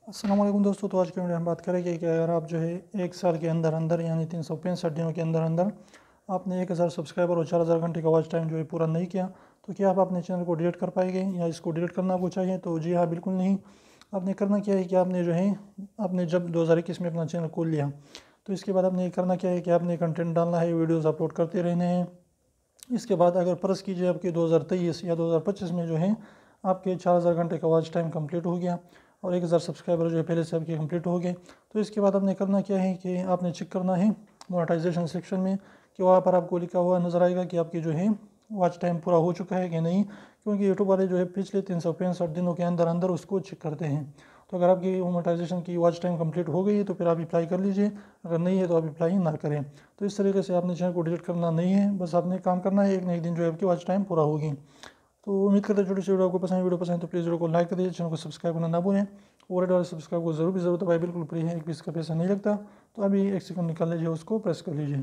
अस्सलाम वालेकुम दोस्तों। तो आज के वीडियो हम बात करेंगे कि अगर आप जो है एक साल के अंदर अंदर यानी 365 दिनों के अंदर अंदर आपने 1000 सब्सक्राइबर और 4000 घंटे का वॉच टाइम जो है पूरा नहीं किया तो क्या आप अपने चैनल को डिलीट कर पाएंगे या इसको डिलीट करना आपको चाहिए? तो जी हाँ, बिल्कुल नहीं। आपने करना क्या है कि आपने जो है आपने जब 2021 में अपना चैनल खोल लिया तो इसके बाद आपने करना क्या है कि आपने कंटेंट डालना है, वीडियोज़ अपलोड करते रहने हैं। इसके बाद अगर फ़र्ज़ कीजिए आपके 2023 या 2025 में जो है आपके 4000 घंटे का वॉच टाइम कंप्लीट हो गया और 1000 सब्सक्राइबर जो है पहले से आपके कंप्लीट हो गए, तो इसके बाद आपने करना क्या है कि आपने चेक करना है मोनेटाइजेशन सेक्शन में कि वहाँ पर आपको लिखा हुआ नज़र आएगा कि आपकी जो है वॉच टाइम पूरा हो चुका है कि नहीं, क्योंकि यूट्यूब वाले जो है पिछले 365 दिनों के अंदर अंदर उसको चेक करते हैं। तो अगर आपकी मोनेटाइजेशन की वॉच टाइम कंप्लीट हो गई है तो फिर आप अप्लाई कर लीजिए, अगर नहीं है तो आप अप्लाई ना करें। तो इस तरीके से आपने चैनल को डिलीट करना नहीं है, बस आपने काम करना है, एक ना एक दिन जो है आपकी वॉच टाइम पूरा होगी। तो उम्मीद करते हैं छोटी सी वीडियो आपको पसंद, वीडियो पसंद तो प्लीज़ वीडियो को लाइक कर दीजिए, चैनल को सब्सक्राइब करना ना भूलें। और रेड वाले सब्सक्राइब को जरूर दबाए, बिल्कुल फ्री है, एक भी इसका पैसा नहीं लगता। तो अभी एक सेकंड निकाल लीजिए, उसको प्रेस कर लीजिए।